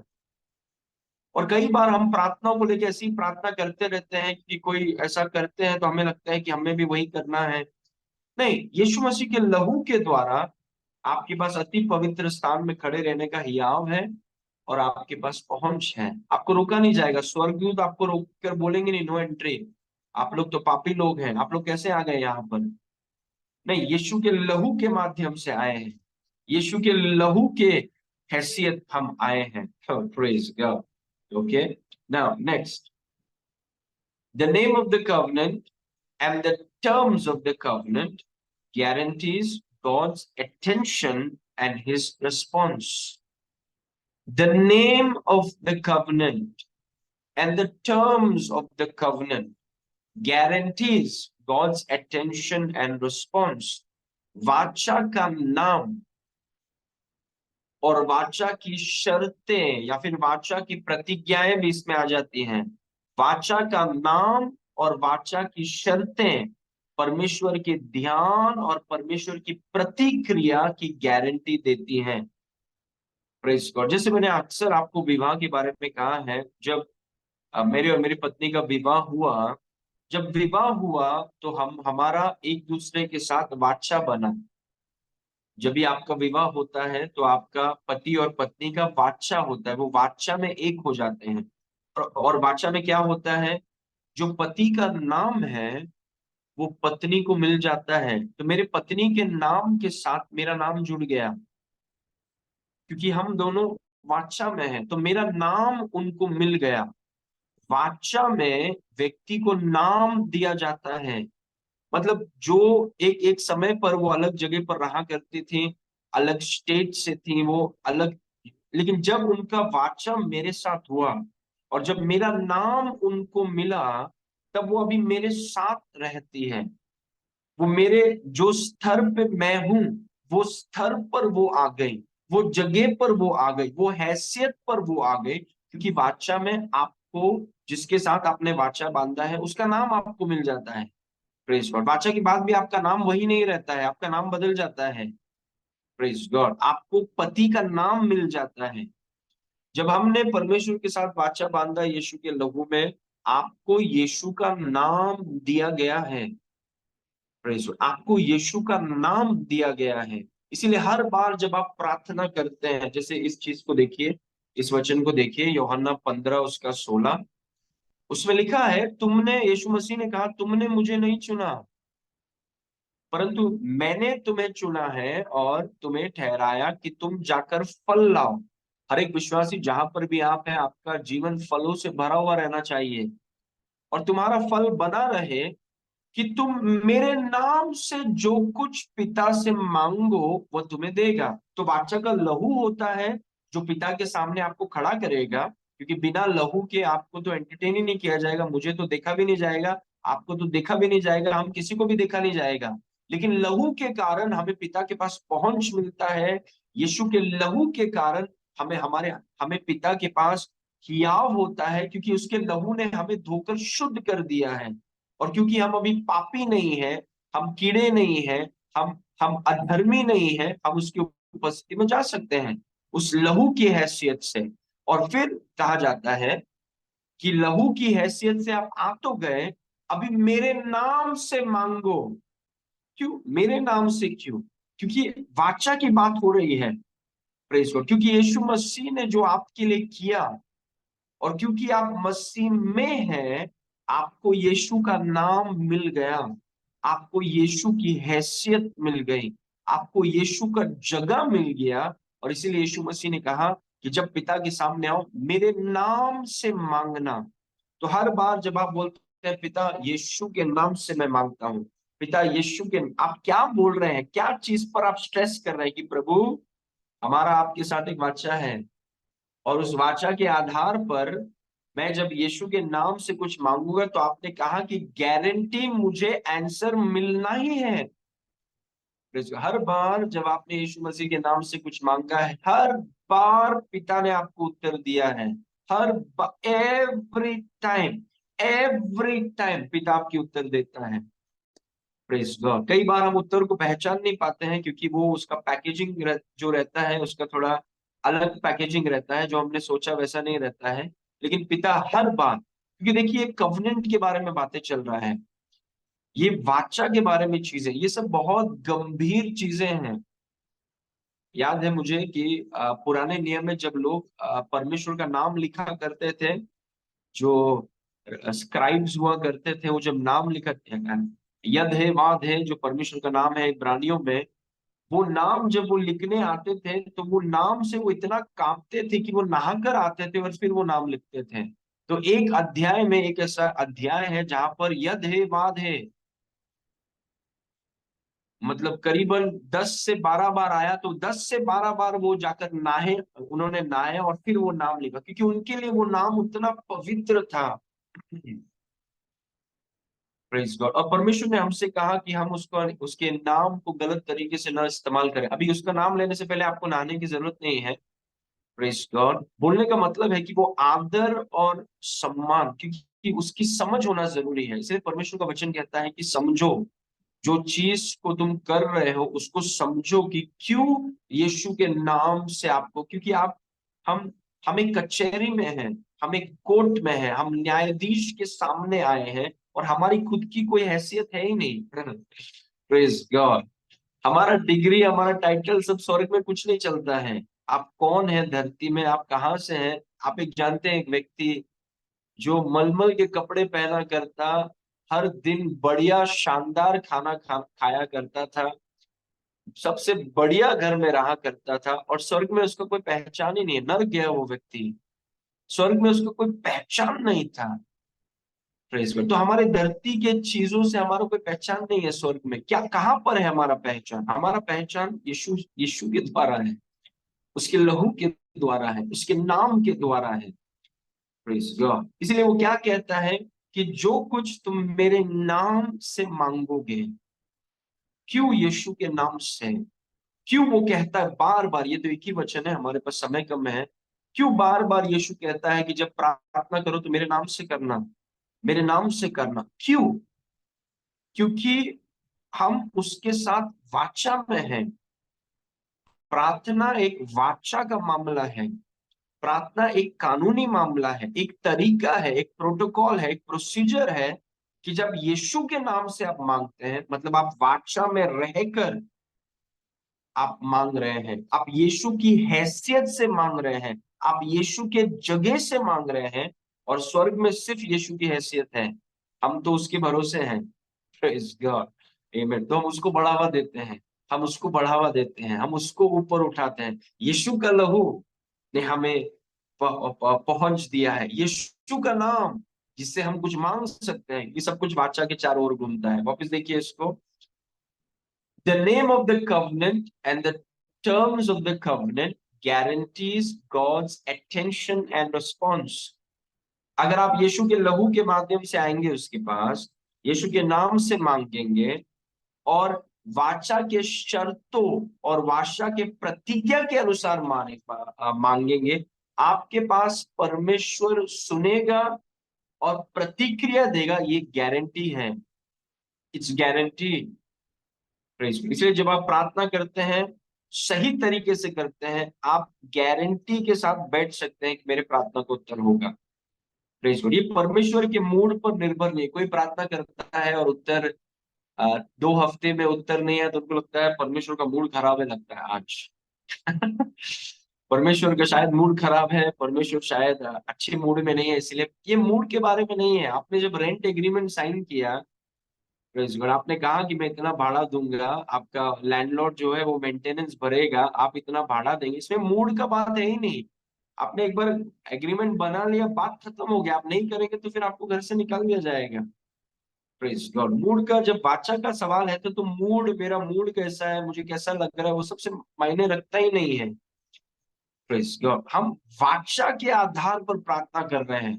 A: और कई बार हम प्रार्थनाओं को लेकर ऐसी प्रार्थना करते रहते हैं कि कोई ऐसा करते हैं तो हमें लगता है कि हमें भी वही करना है। नहीं, यीशु मसीह के लहू के द्वारा आपके पास अति पवित्र स्थान में खड़े रहने का हियाव है और आपके पास पहुंच है। आपको रोका नहीं जाएगा, स्वर्गदूत आपको रोक कर बोलेंगे नहीं, नो एंट्री, आप लोग तो पापी लोग हैं, आप लोग कैसे आ गए यहाँ पर। नहीं, यीशु के लहू के माध्यम से आए हैं, यीशु के लहू के हैसियत हम आए हैं। Praise God. Okay, now next, the name of the covenant and the terms of the covenant guarantees God's attention and his response. The name of the covenant and the terms of the covenant guarantees God's attention and response. वाचा का नाम और वाचा की शर्तें या फिर वाचा की प्रतिज्ञाएं भी इसमें आ जाती हैं। वाचा का नाम और वाचा की शर्तें परमेश्वर के ध्यान और परमेश्वर की प्रतिक्रिया की गारंटी देती हैं। Praise God. जैसे मैंने अक्सर आपको विवाह के बारे में कहा है, जब मेरे और मेरी पत्नी का विवाह हुआ, जब विवाह हुआ तो हम हमारा एक दूसरे के साथ वाचा बना। जब भी आपका विवाह होता है तो आपका पति और पत्नी का वाचा होता है, वो वाचा में एक हो जाते हैं। और वाचा में क्या होता है, जो पति का नाम है वो पत्नी को मिल जाता है। तो मेरे पत्नी के नाम के साथ मेरा नाम जुड़ गया, क्योंकि हम दोनों वाचा में हैं, तो मेरा नाम उनको मिल गया। वाचा में व्यक्ति को नाम दिया जाता है। मतलब जो एक एक समय पर वो अलग जगह पर रहा करती थी, अलग स्टेट से थी वो, अलग, लेकिन जब उनका वाचा मेरे साथ हुआ और जब मेरा नाम उनको मिला, तब वो अभी मेरे साथ रहती है। वो मेरे जो स्तर पे मैं हूं, वो स्तर पर वो आ गई, वो जगह पर वो आ गई, वो हैसियत पर वो आ गई, क्योंकि वाचा में आपको, जिसके साथ आपने वाचा बांधा है, उसका नाम आपको मिल जाता है। Praise God. वाचा के बाद भी आपका नाम वही नहीं रहता है, आपका नाम बदल जाता है। Praise God. आपको पति का नाम मिल जाता है। जब हमने परमेश्वर के साथ वाचा बांधा यीशु के लहू में, आपको यीशु का नाम दिया गया है। Praise God. आपको यीशु का नाम दिया गया है। इसीलिए हर बार जब आप प्रार्थना करते हैं, जैसे इस चीज को देखिए, इस वचन को देखिए, यूहन्ना 15 उसका 16, उसमें लिखा है, तुमने, यीशु मसीह ने कहा, तुमने मुझे नहीं चुना, परंतु मैंने तुम्हें चुना है और तुम्हें ठहराया कि तुम जाकर फल लाओ। हर एक विश्वासी जहां पर भी आप हैं, आपका जीवन फलों से भरा हुआ रहना चाहिए और तुम्हारा फल बना रहे, कि तुम मेरे नाम से जो कुछ पिता से मांगो वो तुम्हें देगा। तो वाचा का लहू होता है जो पिता के सामने आपको खड़ा करेगा, क्योंकि बिना लहू के आपको तो एंटरटेन ही नहीं किया जाएगा, मुझे तो देखा भी नहीं जाएगा, आपको तो देखा भी नहीं जाएगा, हम किसी को भी देखा नहीं जाएगा। लेकिन लहू के कारण हमें पिता के पास पहुंच मिलता है। यीशु के लहू के कारण हमें पिता के पास हियाव होता है, क्योंकि उसके लहू ने हमें धोकर शुद्ध कर दिया है। और क्योंकि हम अभी पापी नहीं है, हम कीड़े नहीं है, हम अधर्मी नहीं है, हम उसकी उपस्थिति में जा सकते हैं उस लहू की हैसियत से। और फिर कहा जाता है कि लहू की हैसियत से आप आ तो गए, अभी मेरे नाम से मांगो। क्यों मेरे नाम से? क्यों? क्योंकि वाचा की बात हो रही है। Praise God. क्योंकि यीशु मसीह ने जो आपके लिए किया, और क्योंकि आप मसीह में हैं, आपको यीशु का नाम मिल गया, आपको यीशु की हैसियत मिल गई, आपको यीशु का जगह मिल गया। और इसीलिए यीशु मसीह ने कहा कि जब पिता के सामने आओ, मेरे नाम से मांगना। तो हर बार जब आप बोलते हैं, पिता यीशु के नाम से मैं मांगता हूँ, पिता यीशु के, आप क्या बोल रहे हैं, क्या चीज पर आप स्ट्रेस कर रहे हैं? कि प्रभु, हमारा आपके साथ एक वाचा है, और उस वाचा के आधार पर मैं जब यीशु के नाम से कुछ मांगूंगा, तो आपने कहा कि गारंटी मुझे आंसर मिलना ही है। हर बार जब आपने यीशु मसीह के नाम से कुछ मांगा है, हर बार पिता ने आपको उत्तर दिया है। एवरी टाइम पिता आपकी उत्तर देता है। Praise God. कई बार हम उत्तर को पहचान नहीं पाते हैं, क्योंकि वो उसका पैकेजिंग जो रहता है, उसका थोड़ा अलग पैकेजिंग रहता है, जो हमने सोचा वैसा नहीं रहता है। लेकिन पिता हर बात, क्योंकि देखिए कवनेंट के बारे में बातें चल रहा है, ये वाचा के बारे में चीजें, ये सब बहुत गंभीर चीजें हैं। याद है मुझे कि पुराने नियम में जब लोग परमेश्वर का नाम लिखा करते थे, जो स्क्राइब्स हुआ करते थे, वो जब नाम लिखा, यद है वाद है जो परमेश्वर का नाम है इब्रानियों में, वो नाम जब वो लिखने आते थे तो वो नाम से वो इतना कांपते थे कि वो नहाकर आते थे और फिर वो नाम लिखते थे। तो एक अध्याय में एक ऐसा अध्याय है जहां पर यद है वाद है, मतलब करीबन 10 से 12 बार आया, तो 10 से 12 बार वो जाकर नहाए, उन्होंने नहाया और फिर वो नाम लिखा, क्योंकि उनके लिए वो नाम उतना पवित्र था। Praise God. और परमेश्वर ने हमसे कहा कि हम उसको, उसके नाम को गलत तरीके से ना इस्तेमाल करें। अभी उसका नाम लेने से पहले आपको नहाने की जरूरत नहीं है। Praise God. बोलने का मतलब है कि वो आदर और सम्मान, क्योंकि उसकी समझ होना जरूरी है। इसलिए परमेश्वर का वचन कहता है कि समझो, जो चीज को तुम कर रहे हो उसको समझो कि क्यों यीशु के नाम से आपको, क्योंकि आप, हम हम एक कचहरी में हैं, हम एक कोर्ट में हैं, हम न्यायाधीश के सामने आए हैं और हमारी खुद की कोई हैसियत है ही नहीं। Praise God. हमारा डिग्री, हमारा टाइटल सब स्वर्ग में कुछ नहीं चलता है। आप कौन है धरती में, आप कहाँ से हैं? आप एक जानते हैं एक व्यक्ति जो मलमल के कपड़े पहना करता, हर दिन बढ़िया शानदार खाया करता था, सबसे बढ़िया घर में रहा करता था, और स्वर्ग में उसका कोई पहचान ही नहीं है। नर गया वो व्यक्ति, स्वर्ग में उसका कोई पहचान नहीं था। प्रेस में तो हमारे धरती के चीजों से हमारा कोई पहचान नहीं है। स्वर्ग में क्या, कहाँ पर है हमारा पहचान? हमारा पहचान यीशु, यीशु के द्वारा है, उसके लहू के द्वारा है, उसके नाम के द्वारा है। Praise God. इसलिए वो क्या कहता है कि जो कुछ तुम मेरे नाम से मांगोगे, क्यों यीशु के नाम से, क्यों वो कहता है बार बार, ये तो एक ही वचन है, हमारे पास समय कम है, क्यों बार बार यीशु कहता है कि जब प्रार्थना करो तो मेरे नाम से करना, मेरे नाम से करना? क्यों? क्योंकि हम उसके साथ वाचा में हैं। प्रार्थना एक वाचा का मामला है। प्रार्थना एक कानूनी मामला है, एक तरीका है, एक प्रोटोकॉल है, एक प्रोसीजर है कि जब यीशु के नाम से आप मांगते हैं, मतलब आप वाचा में रहकर आप मांग रहे हैं, आप यीशु की हैसियत से मांग रहे हैं, आप यीशु के जगह से मांग रहे हैं, और स्वर्ग में सिर्फ यीशु की हैसियत है। हम तो उसके भरोसे हैं। Praise God. आमीन। तो हम उसको बढ़ावा देते हैं, हम उसको बढ़ावा देते हैं, हम उसको ऊपर उठाते हैं। यीशु का लहू ने हमें पहुंच दिया है, यीशु का नाम जिससे हम कुछ मांग सकते हैं। ये सब कुछ वाचा के चारों ओर घूमता है। वापस देखिए इसको, the name of the covenant and the terms of the covenant guarantees God's attention and response. अगर आप यीशु के लहू के माध्यम से आएंगे उसके पास, यीशु के नाम से मांगेंगे, और वाचा के शर्तों और वाचा के प्रतिज्ञा के अनुसार मांगेंगे, आपके पास परमेश्वर सुनेगा और प्रतिक्रिया देगा। ये गारंटी है, इट्स गारंटी। इसलिए जब आप प्रार्थना करते हैं, सही तरीके से करते हैं, आप गारंटी के साथ बैठ सकते हैं कि मेरे प्रार्थना को उत्तर होगा। Praise God. ये परमेश्वर के मूड पर निर्भर नहीं। कोई प्रार्थना करता है और उत्तर 2 हफ्ते में उत्तर नहीं है, तो उनको लगता है परमेश्वर का मूड खराब है, लगता है आज। परमेश्वर का शायद मूड खराब है, परमेश्वर शायद अच्छे मूड में नहीं है। इसलिए ये मूड के बारे में नहीं है। आपने जब रेंट एग्रीमेंट साइन किया, प्रेज गॉड, आपने कहा कि मैं इतना भाड़ा दूंगा, आपका लैंडलॉर्ड जो है वो मेंटेनेंस भरेगा, आप इतना भाड़ा देंगे, इसमें मूड का बात है ही नहीं। आपने एक बार एग्रीमेंट बना लिया, बात खत्म हो गया। आप नहीं करेंगे तो फिर आपको घर से निकाल दिया जाएगा। Praise God. मूड का जब बादशाह का सवाल है तो मूड, मेरा मूड कैसा है, मुझे कैसा लग रहा है, वो सबसे मायने रखता ही नहीं है। Praise God. हम वाचा के आधार पर प्रार्थना कर रहे हैं,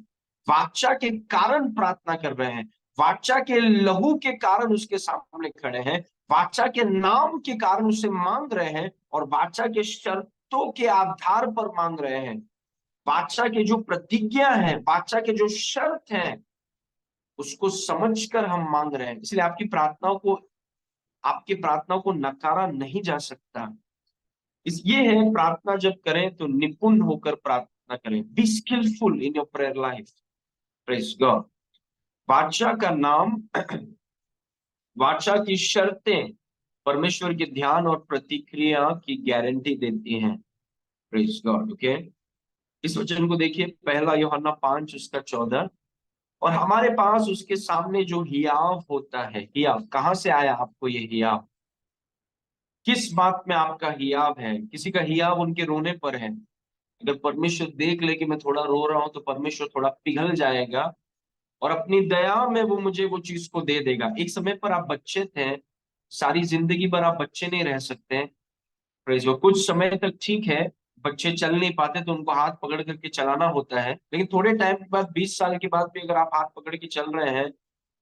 A: वाचा के कारण प्रार्थना कर रहे हैं, वाचा के लहू के कारण उसके सामने खड़े हैं, वाचा के नाम के कारण उसे मांग रहे हैं, और वाचा के शर्तों के आधार पर मांग रहे हैं। वाचा के जो प्रतिज्ञा है, वाचा के जो शर्त है, उसको समझकर हम मांग रहे हैं। इसलिए आपकी प्रार्थनाओं को नकारा नहीं जा सकता। इस ये है, प्रार्थना जब करें तो निपुण होकर प्रार्थना प्रार्थना करें। Be skillful in your prayer life. Praise God. वाचा का नाम वाचा की शर्तें परमेश्वर के ध्यान और प्रतिक्रिया की गारंटी देती हैं। Praise God. ओके, इस वचन को देखिए, पहला यूहन्ना 5 उसका 14। और हमारे पास उसके सामने जो हियाव होता है, हियाव कहां से आया आपको ये हियाव? किस बात में आपका हियाव है? किसी का हियाव उनके रोने पर है। अगर परमेश्वर देख ले कि मैं थोड़ा रो रहा हूं तो परमेश्वर थोड़ा पिघल जाएगा और अपनी दया में वो मुझे वो चीज को दे देगा। एक समय पर आप बच्चे थे, सारी जिंदगी भर आप बच्चे नहीं रह सकते। Praise God. कुछ समय तक ठीक है, बच्चे चल नहीं पाते तो उनको हाथ पकड़ करके चलाना होता है, लेकिन थोड़े टाइम के बाद 20 साल के बाद भी अगर आप हाथ पकड़ के चल रहे हैं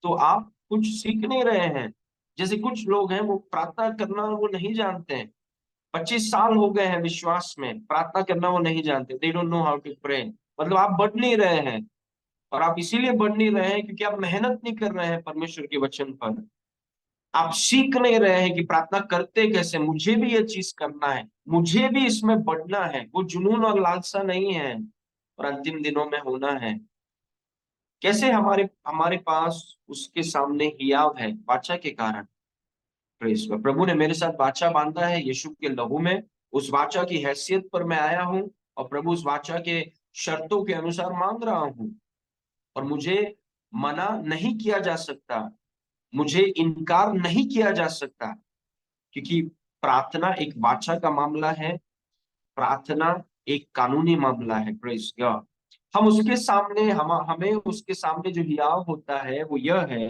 A: तो आप कुछ सीख नहीं रहे हैं। जैसे कुछ लोग हैं वो प्रार्थना करना वो नहीं जानते हैं, 25 साल हो गए हैं विश्वास में, प्रार्थना करना वो नहीं जानते। They don't know how to pray. मतलब आप बढ़ नहीं रहे हैं, और आप इसीलिए बढ़ नहीं रहे हैं क्योंकि आप मेहनत नहीं कर रहे हैं परमेश्वर के वचन पर। आप सीख नहीं रहे हैं कि प्रार्थना करते कैसे, मुझे भी ये चीज करना है, मुझे भी इसमें बढ़ना है। वो जुनून और लालसा नहीं है और अंतिम दिनों में होना है। कैसे हमारे हमारे पास उसके सामने हियाव है? वाचा के कारण। प्रेस प्रभु ने मेरे साथ वाचा बांधा है यीशु के लहू में। उस वाचा की हैसियत पर मैं आया हूं और प्रभु उस वाचा के शर्तों के अनुसार मांग रहा हूं, और मुझे मना नहीं किया जा सकता, मुझे इनकार नहीं किया जा सकता, क्योंकि प्रार्थना एक वाचा का मामला है, प्रार्थना एक कानूनी मामला है। Praise God. हम उसके सामने हमें उसके सामने जो हियाव होता है वो यह है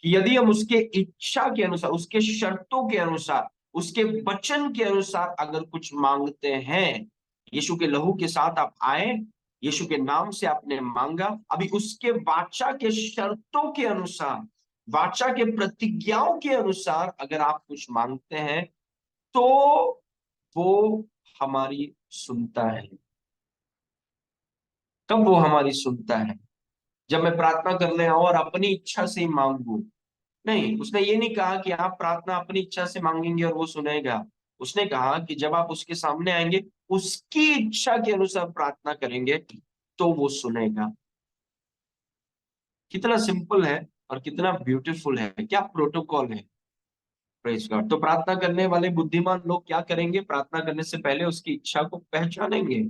A: कि यदि हम उसके इच्छा के अनुसार, उसके शर्तों के अनुसार, उसके वचन के अनुसार अगर कुछ मांगते हैं, यीशु के लहू के साथ आप आए, यीशु के नाम से आपने मांगा, अभी उसके वाचा के शर्तों के अनुसार, वाचा के प्रतिज्ञाओं के अनुसार अगर आप कुछ मांगते हैं तो वो हमारी सुनता है। कब वो हमारी सुनता है? जब मैं प्रार्थना करने आऊं और अपनी इच्छा से ही मांगू। नहीं, उसने ये नहीं कहा कि आप प्रार्थना अपनी इच्छा से मांगेंगे और वो सुनेगा। उसने कहा कि जब आप उसके सामने आएंगे, उसकी इच्छा के अनुसार प्रार्थना करेंगे तो वो सुनेगा। कितना सिंपल है और कितना ब्यूटीफुल है, क्या प्रोटोकॉल है। Praise God. तो प्रार्थना करने वाले बुद्धिमान लोग क्या करेंगे? प्रार्थना करने से पहले उसकी इच्छा को पहचानेंगे।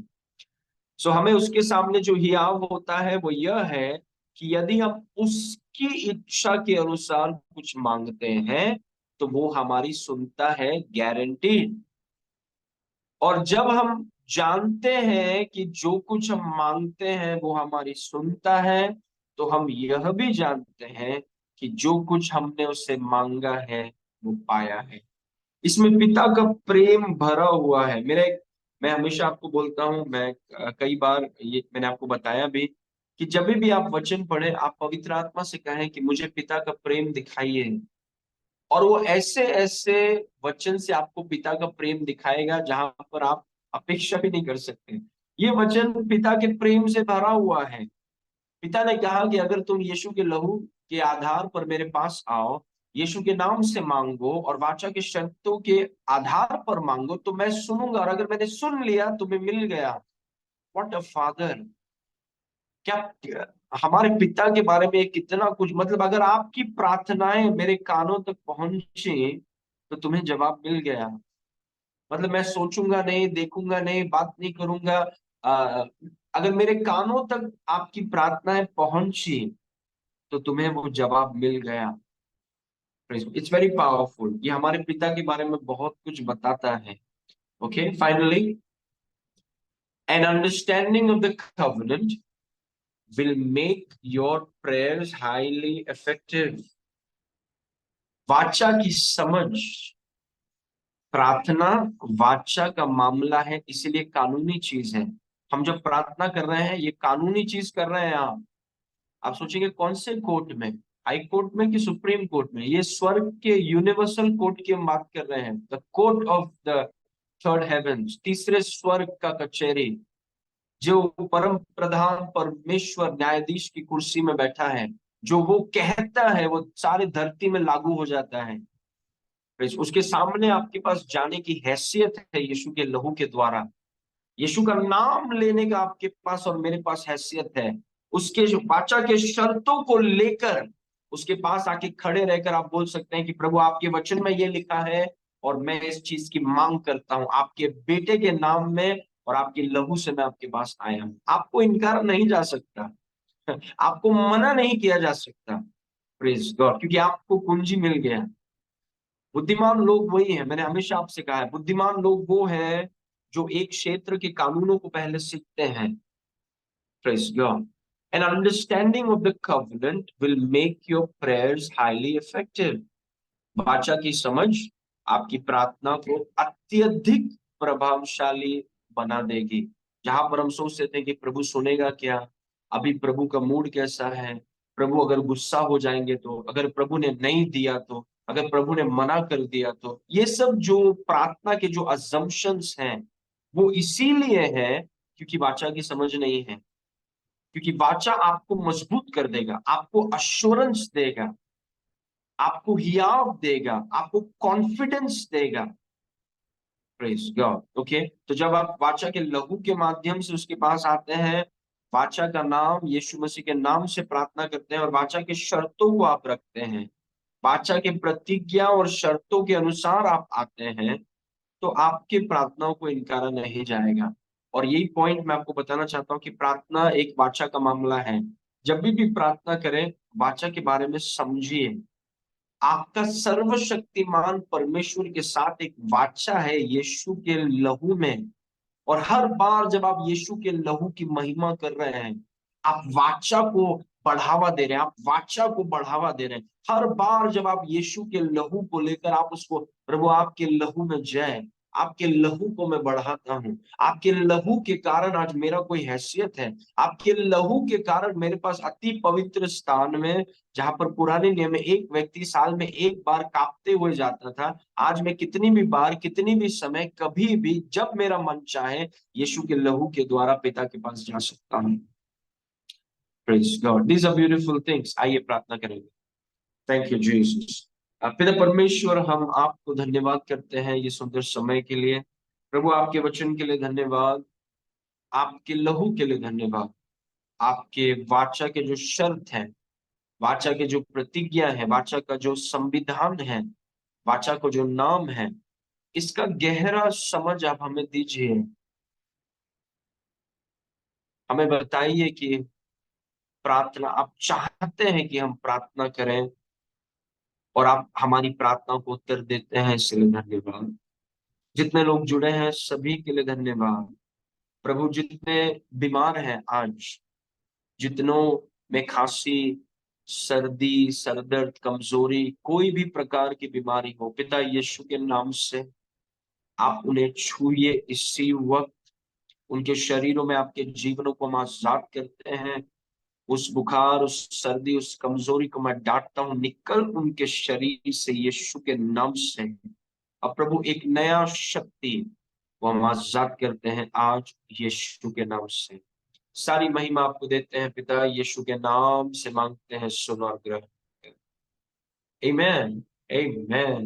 A: सो हमें उसके सामने जो हियाव होता है वो यह है कि यदि हम उसकी इच्छा के अनुसार कुछ मांगते हैं तो वो हमारी सुनता है, गारंटीड। और जब हम जानते हैं कि जो कुछ हम मांगते हैं वो हमारी सुनता है, तो हम यह भी जानते हैं कि जो कुछ हमने उससे मांगा है वो पाया है। इसमें पिता का प्रेम भरा हुआ है। मैं हमेशा आपको बोलता हूं, मैं कई बार ये मैंने आपको बताया भी कि जब भी आप वचन पढ़े, आप पवित्र आत्मा से कहें कि मुझे पिता का प्रेम दिखाइए, और वो ऐसे ऐसे वचन से आपको पिता का प्रेम दिखाएगा जहां पर आप अपेक्षा भी नहीं कर सकते। ये वचन पिता के प्रेम से भरा हुआ है। पिता ने कहा कि अगर तुम यीशु के लहू के आधार पर मेरे पास आओ, यीशु के नाम से मांगो और वाचा के शर्तों के आधार पर मांगो तो मैं सुनूंगा, और अगर मैंने सुन लिया तुम्हें मिल गया। What a father. क्या हमारे पिता के बारे में कितना कुछ, मतलब अगर आपकी प्रार्थनाएं मेरे कानों तक पहुंची तो तुम्हें जवाब मिल गया। मतलब मैं सोचूंगा नहीं, देखूंगा नहीं, बात नहीं करूंगा, अगर मेरे कानों तक आपकी प्रार्थनाएं पहुंची तो तुम्हें वो जवाब मिल गया। It's very powerful. ये हमारे पिता के बारे में बहुत कुछ बताता है। Okay, finally, an understanding of the covenant will make your prayers highly effective। वाचा की समझ। प्रार्थना वाचा का मामला है, इसीलिए कानूनी चीज है। हम जब प्रार्थना कर रहे हैं ये कानूनी चीज कर रहे हैं। आप सोचेंगे कौन से कोर्ट में, हाई कोर्ट में कि सुप्रीम कोर्ट में? ये स्वर्ग के यूनिवर्सल कोर्ट की हम बात कर रहे हैं, the court of the third heavens, तीसरे स्वर्ग का कचहरी। जो परम प्रधान परमेश्वर न्यायाधीश की कुर्सी में बैठा है, जो वो कहता है वो सारी धरती में लागू हो जाता है। उसके सामने आपके पास जाने की हैसियत है यीशु के लहू के द्वारा। यीशु का नाम लेने का आपके पास और मेरे पास हैसियत है। उसके जो वाचा के शर्तों को लेकर उसके पास आके खड़े रहकर आप बोल सकते हैं कि प्रभु आपके वचन में ये लिखा है और मैं इस चीज की मांग करता हूं आपके बेटे के नाम में और आपके लहू से मैं आपके पास आया हूं। आपको इनकार नहीं जा सकता, आपको मना नहीं किया जा सकता। प्रेज गॉड, क्योंकि आपको कुंजी मिल गया। बुद्धिमान लोग वही है, मैंने हमेशा आपसे कहा है, बुद्धिमान लोग वो है जो एक क्षेत्र के कानूनों को पहले सीखते हैं। Praise God. An understanding of the covenant will make your prayers highly effective. वाचा की समझ आपकी प्रार्थना को अत्यधिक प्रभावशाली बना देगी। जहां पर हम सोचते थे कि प्रभु सुनेगा क्या, अभी प्रभु का मूड कैसा है, प्रभु अगर गुस्सा हो जाएंगे तो, अगर प्रभु ने नहीं दिया तो, अगर प्रभु ने मना कर दिया तो, ये सब जो प्रार्थना के जो अजम्पशंस हैं वो इसीलिए है क्योंकि वाचा की समझ नहीं है। क्योंकि वाचा आपको मजबूत कर देगा, आपको अश्योरेंस देगा, आपको हियाव देगा, आपको कॉन्फिडेंस देगा। Praise God. ओके, तो जब आप वाचा के लहू के माध्यम से उसके पास आते हैं, वाचा का नाम यीशु मसीह के नाम से प्रार्थना करते हैं और वाचा के शर्तों को आप रखते हैं, वाचा के प्रतिज्ञा और शर्तों के अनुसार आप आते हैं, तो आपके प्रार्थनाओं को इनकारा नहीं जाएगा। और यही पॉइंट मैं आपको बताना चाहता हूँ कि प्रार्थना एक वाचा का मामला है। जब भी प्रार्थना करें, वाचा के बारे में समझिए। आपका सर्वशक्तिमान परमेश्वर के साथ एक वाचा है यीशु के लहू में। और हर बार जब आप यीशु के लहू की महिमा कर रहे हैं, आप वाचा को बढ़ावा दे रहे हैं, आप वाचा को बढ़ावा दे रहे हैं। हर बार जब आप यीशु के लहू को लेकर आप उसको, प्रभु आपके लहू में जय, आपके लहू को मैं बढ़ाता हूं, आपके लहू के कारण आज मेरा कोई हैसियत है, आपके लहू के कारण मेरे पास अति पवित्र स्थान में, जहां पर पुराने नियम में एक व्यक्ति साल में एक बार कांपते हुए जाता था, आज मैं कितनी भी बार, कितनी भी समय, कभी भी जब मेरा मन चाहे यीशु के लहू के द्वारा पिता के पास जा सकता हूँ। Praise God, these are beautiful things. आइए प्रार्थना करेंगे। Thank you Jesus. पिता परमेश्वर, हम आपको धन्यवाद करते हैं ये सुंदर समय के लिए। प्रभु आपके वचन के लिए धन्यवाद, आपके लहू के लिए धन्यवाद, आपके वाचा के जो शर्त है, वाचा के जो प्रतिज्ञा है, वाचा का जो संविधान है, वाचा को जो नाम है, इसका गहरा समझ आप हमें दीजिए। हमें बताइए कि प्रार्थना आप चाहते हैं कि हम प्रार्थना करें और आप हमारी प्रार्थना को उत्तर देते हैं, इसलिए धन्यवाद। जितने लोग जुड़े हैं सभी के लिए धन्यवाद। प्रभु जितने बीमार हैं आज, जितनों में खांसी, सर्दी, सरदर्द, कमजोरी, कोई भी प्रकार की बीमारी हो, पिता यीशु के नाम से आप उन्हें छूइए इसी वक्त। उनके शरीरों में आपके जीवनों को हम आजाद करते हैं। उस बुखार, उस सर्दी, उस कमजोरी को मैं डांटता हूं, निकल उनके शरीर से यीशु के नाम से। अब प्रभु एक नया शक्ति वो हम आजाद करते हैं आज यीशु के नाम से। सारी महिमा आपको देते हैं पिता, यीशु के नाम से मांगते हैं, सुनो और ग्रहण। आमेन, आमेन।